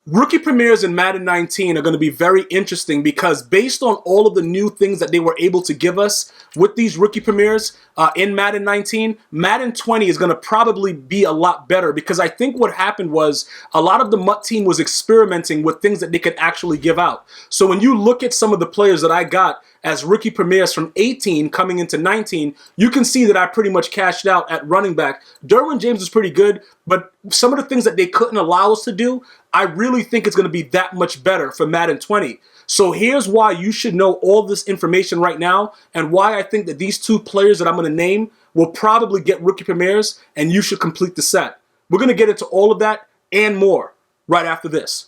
Rookie premieres in Madden 19 are going to be very interesting because based on all of the new things that they were able to give us with these rookie premieres in Madden 19, Madden 20 is going to probably be a lot better because I think what happened was a lot of the MUT team was experimenting with things that they could actually give out. So when you look at some of the players that I got as rookie premieres from 18 coming into 19, you can see that I pretty much cashed out at running back. Derwin James is pretty good, but some of the things that they couldn't allow us to do, I really think it's going to be that much better for Madden 20. So here's why you should know all this information right now and why I think that these two players that I'm going to name will probably get rookie premieres and you should complete the set. We're going to get into all of that and more right after this.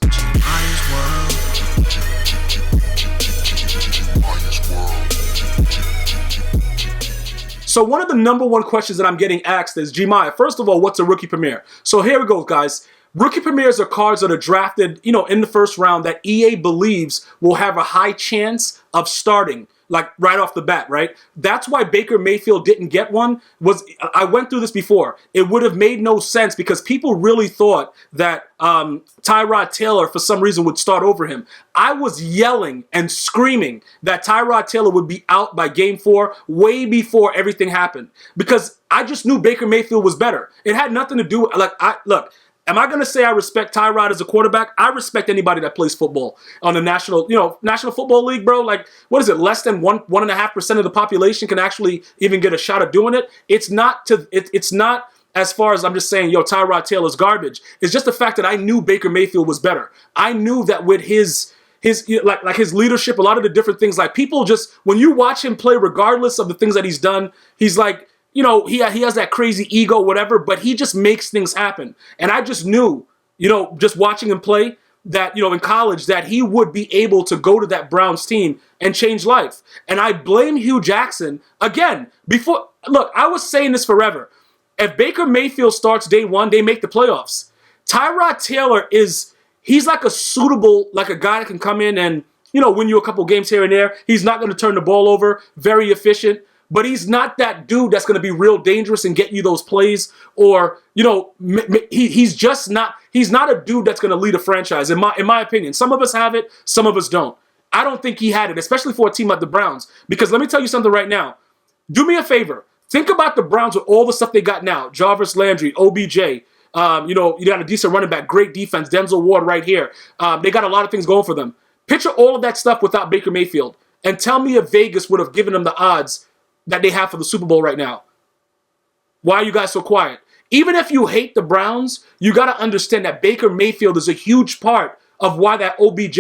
So one of the number one questions that I'm getting asked is, Gmia, first of all, what's a rookie premiere? So here we go, guys. Rookie premieres are cards that are drafted, in the first round that EA believes will have a high chance of starting, like right off the bat, right? That's why Baker Mayfield didn't get one. I went through this before. It would have made no sense because people really thought that Tyrod Taylor, for some reason, would start over him. I was yelling and screaming that Tyrod Taylor would be out by game 4 way before everything happened because I just knew Baker Mayfield was better. It had nothing to do with, look, am I going to say I respect Tyrod as a quarterback? I respect anybody that plays football on the National Football League, bro. Like, what is it? Less than 1.5% of the population can actually even get a shot at doing it. It's not as far as I'm just saying, Tyrod Taylor's garbage. It's just the fact that I knew Baker Mayfield was better. I knew that with his leadership, a lot of the different things, like people just, when you watch him play, regardless of the things that he's done, he's like, he has that crazy ego, whatever, but he just makes things happen. And I just knew, just watching him play that, in college, that he would be able to go to that Browns team and change life. And I blame Hugh Jackson, again, I was saying this forever. If Baker Mayfield starts day 1, they make the playoffs. Tyrod Taylor he's like a suitable, like a guy that can come in and, win you a couple games here and there. He's not going to turn the ball over, very efficient. But he's not that dude that's going to be real dangerous and get you those plays. Or, he's not a dude that's going to lead a franchise, in my opinion. Some of us have it, some of us don't. I don't think he had it, especially for a team like the Browns. Because let me tell you something right now. Do me a favor. Think about the Browns with all the stuff they got now. Jarvis Landry, OBJ. You got a decent running back, great defense, Denzel Ward right here. They got a lot of things going for them. Picture all of that stuff without Baker Mayfield. And tell me if Vegas would have given them the odds that they have for the Super Bowl right now. Why are you guys so quiet? Even if you hate the Browns, you got to understand that Baker Mayfield is a huge part of why that OBJ,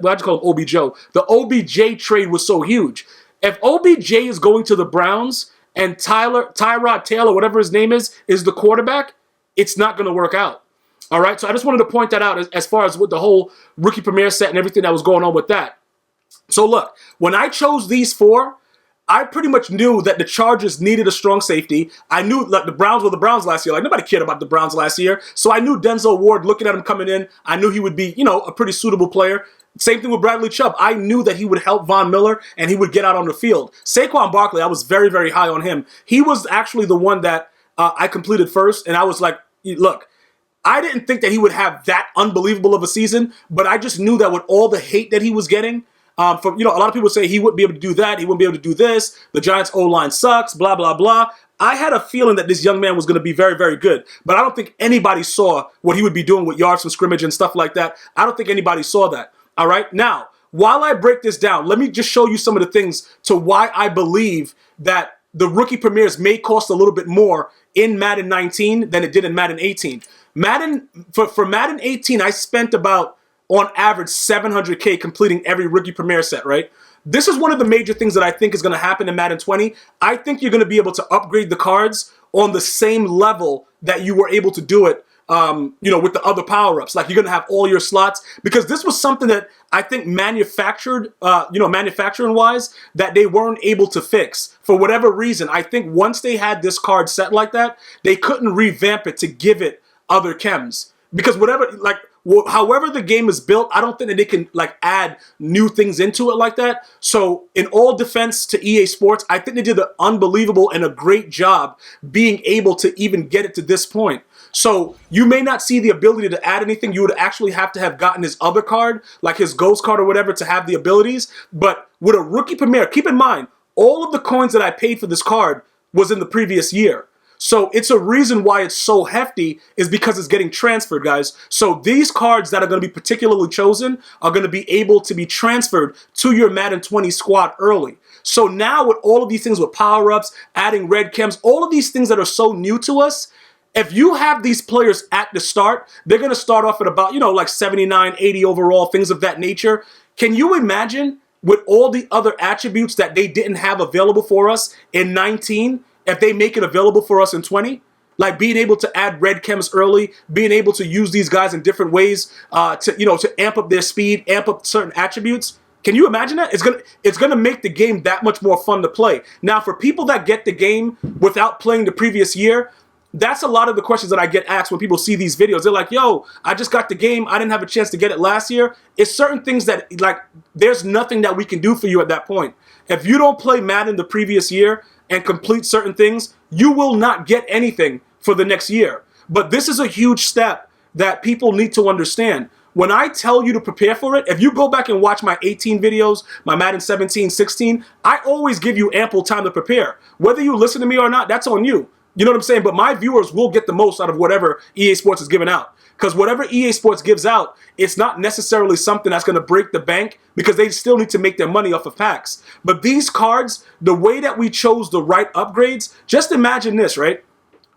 why'd you call him OBJ? The OBJ trade was so huge. If OBJ is going to the Browns and Tyrod Taylor, whatever his name is the quarterback, it's not going to work out. All right? So I just wanted to point that out as far as with the whole rookie premiere set and everything that was going on with that. So look, when I chose these 4, I pretty much knew that the Chargers needed a strong safety. I knew the Browns were the Browns last year. Like, nobody cared about the Browns last year. So I knew Denzel Ward, looking at him coming in, I knew he would be, a pretty suitable player. Same thing with Bradley Chubb. I knew that he would help Von Miller and he would get out on the field. Saquon Barkley, I was very, very high on him. He was actually the one that I completed first. And I was like, look, I didn't think that he would have that unbelievable of a season, but I just knew that with all the hate that he was getting, a lot of people say he wouldn't be able to do that. He wouldn't be able to do this. The Giants' O-line sucks, blah, blah, blah. I had a feeling that this young man was going to be very, very good. But I don't think anybody saw what he would be doing with yards from scrimmage and stuff like that. I don't think anybody saw that. All right? Now, while I break this down, let me just show you some of the things to why I believe that the rookie premieres may cost a little bit more in Madden 19 than it did in Madden 18. For Madden 18, I spent about, on average, $700K completing every rookie premiere set, right? This is one of the major things that I think is going to happen in Madden 20. I think you're going to be able to upgrade the cards on the same level that you were able to do it, with the other power-ups. Like, you're going to have all your slots, because this was something that I think manufacturing-wise, that they weren't able to fix. For whatever reason, I think once they had this card set like that, they couldn't revamp it to give it other chems. Because however the game is built, I don't think that they can add new things into it like that. So in all defense to EA Sports, I think they did an unbelievable and a great job being able to even get it to this point. So you may not see the ability to add anything. You would actually have to have gotten his other card, like his ghost card or whatever, to have the abilities. But with a rookie premier, keep in mind, all of the coins that I paid for this card was in the previous year. So it's a reason why it's so hefty is because it's getting transferred, guys. So these cards that are going to be particularly chosen are going to be able to be transferred to your Madden 20 squad early. So now with all of these things with power-ups, adding red chems, all of these things that are so new to us, if you have these players at the start, they're going to start off at about, like 79, 80 overall, things of that nature. Can you imagine with all the other attributes that they didn't have available for us in 19, if they make it available for us in 20? Like being able to add red chems early, being able to use these guys in different ways to amp up their speed, amp up certain attributes. Can you imagine that? It's gonna make the game that much more fun to play. Now, for people that get the game without playing the previous year, that's a lot of the questions that I get asked when people see these videos. They're like, yo, I just got the game. I didn't have a chance to get it last year. It's certain things that, like, there's nothing that we can do for you at that point. If you don't play Madden the previous year and complete certain things, you will not get anything for the next year. But this is a huge step that people need to understand. When I tell you to prepare for it, if you go back and watch my 18 videos, my Madden 17, 16, I always give you ample time to prepare. Whether you listen to me or not, that's on you. You know what I'm saying? But my viewers will get the most out of whatever EA Sports is giving out. Because whatever EA Sports gives out, it's not necessarily something that's going to break the bank because they still need to make their money off of packs. But these cards, the way that we chose the right upgrades, just imagine this, right?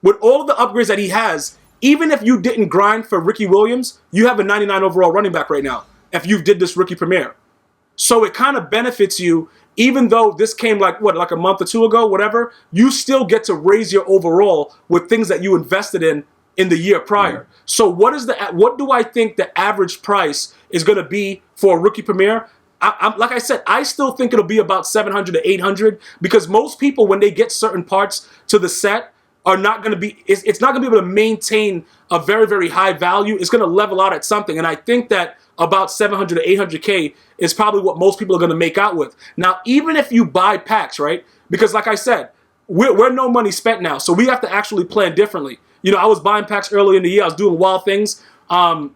With all of the upgrades that he has, even if you didn't grind for Ricky Williams, you have a 99 overall running back right now if you did this rookie premiere. So it kind of benefits you. Even though this came like a month or two ago, whatever, you still get to raise your overall with things that you invested in the year prior. Mm-hmm. So what do I think the average price is going to be for a rookie premiere? Like I said, I still think it'll be about 700 to 800 because most people, when they get certain parts to the set, are not going to be. It's not going to be able to maintain a very, very high value. It's going to level out at something, and I think that about 700 to 800K is probably what most people are going to make out with. Now, even if you buy packs, right? Because like I said, we're no money spent now, so we have to actually plan differently. I was buying packs early in the year. I was doing wild things, and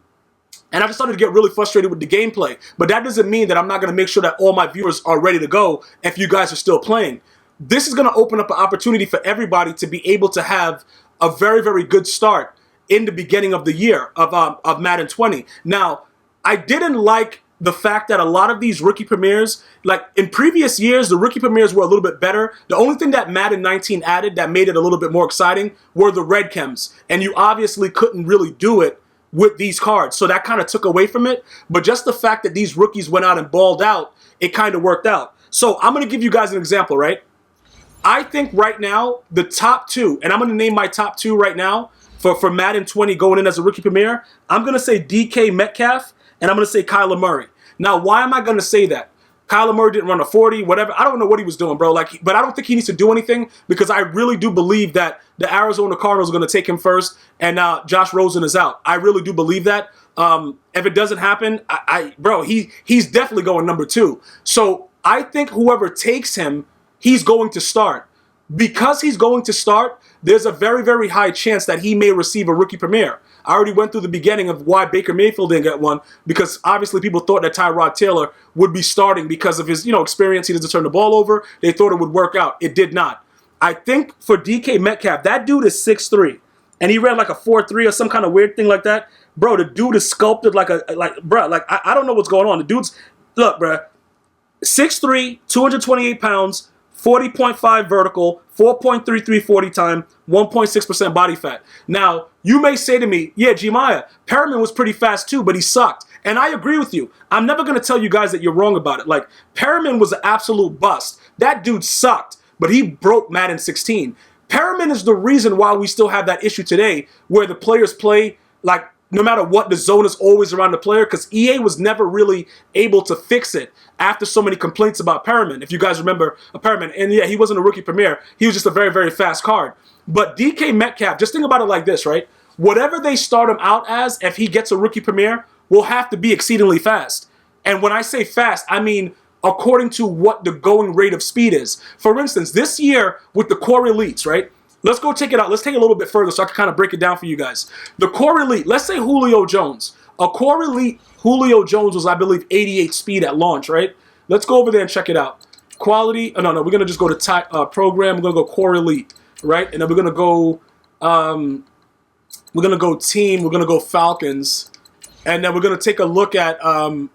I just started to get really frustrated with the gameplay. But that doesn't mean that I'm not going to make sure that all my viewers are ready to go if you guys are still playing. This is going to open up an opportunity for everybody to be able to have a very, very good start in the beginning of the year of Madden 20. Now, I didn't like the fact that a lot of these rookie premieres, like in previous years, the rookie premieres were a little bit better. The only thing that Madden 19 added that made it a little bit more exciting were the red chems. And you obviously couldn't really do it with these cards. So that kind of took away from it. But just the fact that these rookies went out and balled out, it kind of worked out. So I'm going to give you guys an example, right? I think right now, the top two, and I'm going to name my top two right now for Madden 20 going in as a rookie premiere. I'm going to say DK Metcalf, and I'm going to say Kyler Murray. Now, why am I going to say that? Kyler Murray didn't run a 40, whatever. I don't know what he was doing, bro. But I don't think he needs to do anything because I really do believe that the Arizona Cardinals are going to take him first, and Josh Rosen is out. I really do believe that. If it doesn't happen, bro, he's definitely going number 2. So I think whoever takes him, he's going to start. Because he's going to start, there's a very, very high chance that he may receive a rookie premiere. I already went through the beginning of why Baker Mayfield didn't get one, because obviously people thought that Tyrod Taylor would be starting because of his, experience. He doesn't turn the ball over. They thought it would work out. It did not. I think for DK Metcalf, that dude is 6'3", and he ran like a 4'3" or some kind of weird thing like that. Bro, the dude is sculpted I don't know what's going on. The dude's, look, bro, 6'3", 228 pounds, 40.5 vertical, 4.33 40 time, 1.6% body fat. Now, you may say to me, yeah, Gmia, Perriman was pretty fast too, but he sucked. And I agree with you. I'm never going to tell you guys that you're wrong about it. Like, Perriman was an absolute bust. That dude sucked, but he broke Madden 16. Perriman is the reason why we still have that issue today where the players play, like, no matter what, the zone is always around the player because EA was never really able to fix it after so many complaints about Perriman. If you guys remember Perriman, and yeah, he wasn't a rookie premiere. He was just a very, very fast card. But DK Metcalf, just think about it like this, right? Whatever they start him out as, if he gets a rookie premiere, will have to be exceedingly fast. And when I say fast, I mean according to what the going rate of speed is. For instance, this year with the core elites, right? let's go take it out. Let's take it a little bit further so I can kind of break it down for you guys. The core elite, let's say Julio Jones. A core elite Julio Jones was, I believe, 88 speed at launch, right? Let's go over there and check it out. Quality, no, we're going to just go to program. We're going to go core elite, right? And then we're going to go, team. We're going to go Falcons. And then we're going to take a look at, the,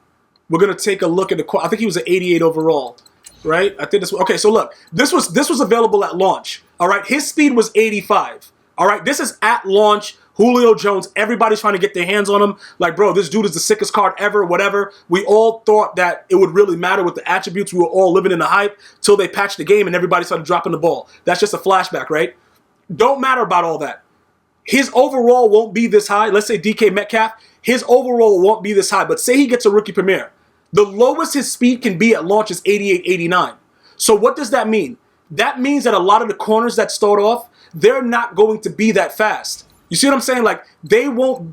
I think he was an 88 overall, right? I think this, okay, so look, this was available at launch, all right? His speed was 85, all right? This is at launch. Julio Jones, everybody's trying to get their hands on him. Like, bro, this dude is the sickest card ever, whatever. We all thought that it would really matter with the attributes. We were all living in the hype till they patched the game and everybody started dropping the ball. That's just a flashback, right? Don't matter about all that. His overall won't be this high. Let's say DK Metcalf, his overall won't be this high. But say he gets a rookie premier. The lowest his speed can be at launch is 88, 89. So what does that mean? That means that a lot of the corners that start off, they're not going to be that fast. You see what I'm saying? Like, they won't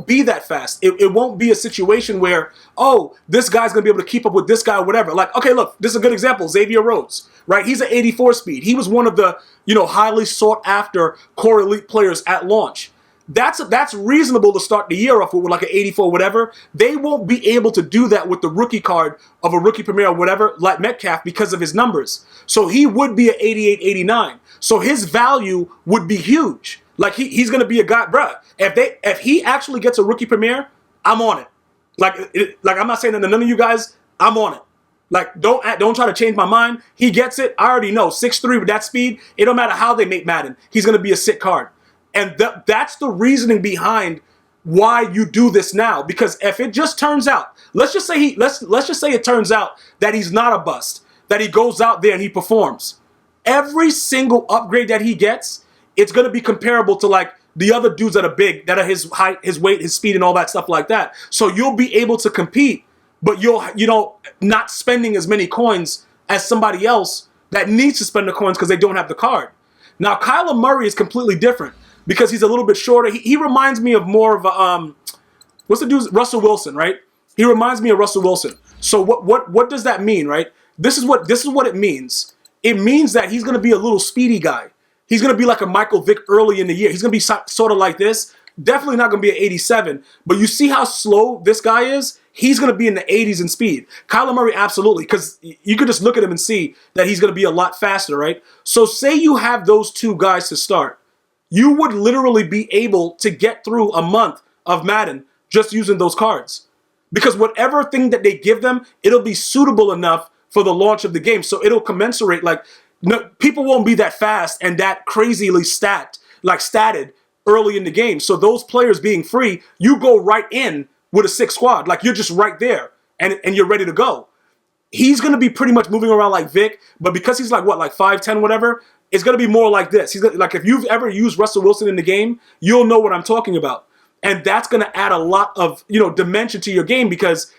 be that fast. It won't be a situation where, oh, this guy's going to be able to keep up with this guy or whatever. Like, okay, look, this is a good example. Xavier Rhodes, right? He's an 84 speed. He was one of the, highly sought after core elite players at launch. That's reasonable to start the year off with like an 84 whatever. They won't be able to do that with the rookie card of a rookie premier or whatever, like Metcalf, because of his numbers. So he would be an 88, 89. So his value would be huge. Like he's gonna be a guy, bruh. If he actually gets a rookie premier, I'm on it. Like I'm not saying that to none of you guys. I'm on it. Like don't try to change my mind. He gets it. I already know 6'3" with that speed. It don't matter how they make Madden. He's gonna be a sick card, and that's the reasoning behind why you do this now. Because if it just turns out, let's just say it turns out that he's not a bust, that he goes out there and he performs. Every single upgrade that he gets, it's going to be comparable to like the other dudes that are big, that are his height, his weight, his speed, and all that stuff like that. So you'll be able to compete, but you'll, not spending as many coins as somebody else that needs to spend the coins because they don't have the card. Now, Kyler Murray is completely different because he's a little bit shorter. He reminds me of more of a, what's the dude? Russell Wilson, right? He reminds me of Russell Wilson. So what does that mean, right? This is what it means. It means that he's going to be a little speedy guy. He's going to be like a Michael Vick early in the year. He's going to be sort of like this. Definitely not going to be an 87. But you see how slow this guy is? He's going to be in the 80s in speed. Kyler Murray, absolutely. Because you could just look at him and see that he's going to be a lot faster, right? So say you have those two guys to start. You would literally be able to get through a month of Madden just using those cards. Because whatever thing that they give them, it'll be suitable enough for the launch of the game. So it'll commensurate, like, no, people won't be that fast and that crazily statted early in the game. So those players being free, you go right in with a sick squad. Like you're just right there and you're ready to go. He's going to be pretty much moving around like Vic, but because he's like 5'10", whatever, it's going to be more like this. He's gonna, like if you've ever used Russell Wilson in the game, you'll know what I'm talking about. And that's going to add a lot of, dimension to your game because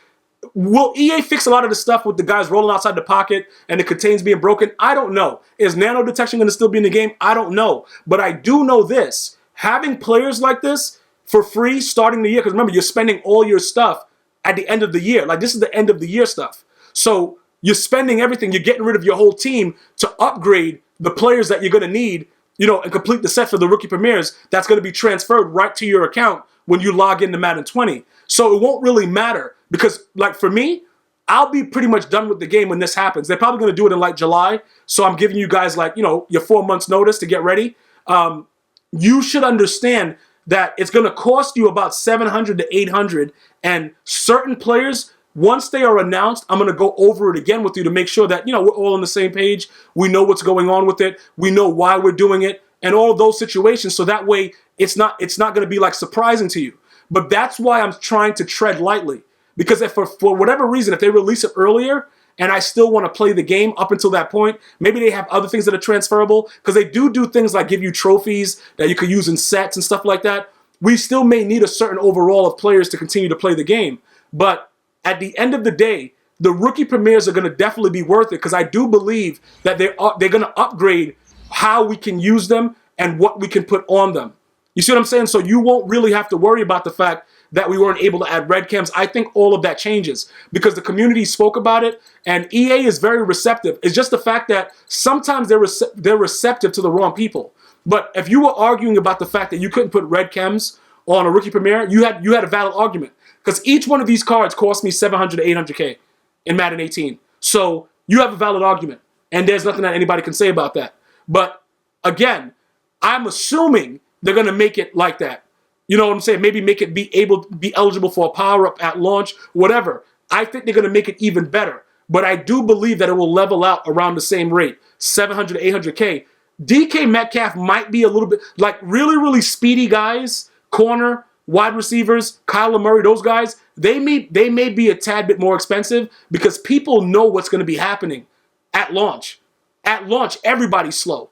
will EA fix a lot of the stuff with the guys rolling outside the pocket and the contains being broken? I don't know. Is nano detection going to still be in the game? I don't know. But I do know this. Having players like this for free starting the year, because remember, you're spending all your stuff at the end of the year. Like this is the end of the year stuff. So you're spending everything. You're getting rid of your whole team to upgrade the players that you're going to need, and complete the set for the rookie premieres. That's going to be transferred right to your account when you log into Madden 20. So it won't really matter. Because, like, for me, I'll be pretty much done with the game when this happens. They're probably going to do it in, like, July. So I'm giving you guys, like, your 4 months notice to get ready. You should understand that it's going to cost you about $700 to $800. And certain players, once they are announced, I'm going to go over it again with you to make sure that, we're all on the same page. We know what's going on with it. We know why we're doing it. And all of those situations. So that way, it's not going to be, like, surprising to you. But that's why I'm trying to tread lightly. Because if for whatever reason, if they release it earlier and I still want to play the game up until that point, maybe they have other things that are transferable. Because they do things like give you trophies that you could use in sets and stuff like that. We still may need a certain overall of players to continue to play the game. But at the end of the day, the rookie premieres are going to definitely be worth it. Because I do believe that they're going to upgrade how we can use them and what we can put on them. You see what I'm saying? So you won't really have to worry about the fact that we weren't able to add red cams. I think all of that changes because the community spoke about it and EA is very receptive. It's just the fact that sometimes they're receptive to the wrong people. But if you were arguing about the fact that you couldn't put red chems on a rookie premiere, you had a valid argument. Because each one of these cards cost me 700 to 800K in Madden 18. So you have a valid argument. And there's nothing that anybody can say about that. But again, I'm assuming they're going to make it like that. You know what I'm saying? Maybe make it be eligible for a power-up at launch, whatever. I think they're going to make it even better. But I do believe that it will level out around the same rate, 700 to 800K. DK Metcalf might be a little bit, like really, really speedy guys, corner, wide receivers, Kyler Murray, those guys, they may be a tad bit more expensive because people know what's going to be happening at launch. At launch, everybody's slow.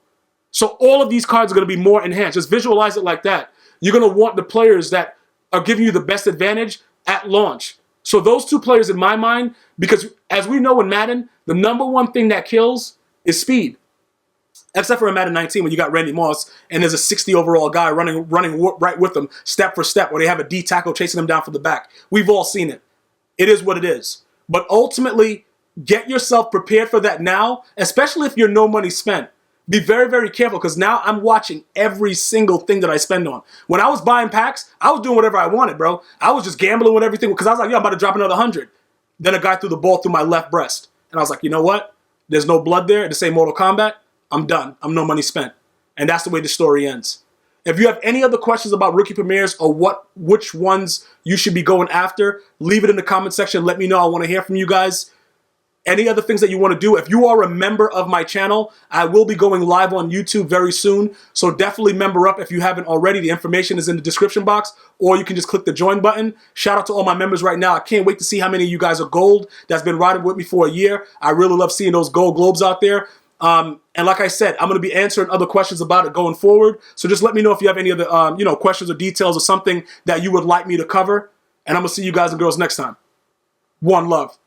So all of these cards are going to be more enhanced. Just visualize it like that. You're going to want the players that are giving you the best advantage at launch. So those two players in my mind, because as we know in Madden, the number one thing that kills is speed. Except for in Madden 19 when you got Randy Moss and there's a 60 overall guy running right with them step for step where they have a D tackle chasing them down from the back. We've all seen it. It is what it is. But ultimately, get yourself prepared for that now, especially if you're no money spent. Be very, very careful because now I'm watching every single thing that I spend on. When I was buying packs, I was doing whatever I wanted, bro. I was just gambling with everything because I was like, yo, I'm about to drop another 100. Then a guy threw the ball through my left breast. And I was like, you know what? There's no blood there. This ain't Mortal Kombat. I'm done. I'm no money spent. And that's the way the story ends. If you have any other questions about rookie premieres or which ones you should be going after, leave it in the comment section. Let me know. I want to hear from you guys. Any other things that you want to do. If you are a member of my channel, I will be going live on YouTube very soon. So definitely member up if you haven't already. The information is in the description box, or you can just click the join button. Shout out to all my members right now. I can't wait to see how many of you guys are gold that's been riding with me for a year. I really love seeing those gold globes out there. And like I said, I'm going to be answering other questions about it going forward. So just let me know if you have any other, questions or details or something that you would like me to cover. And I'm going to see you guys and girls next time. One love.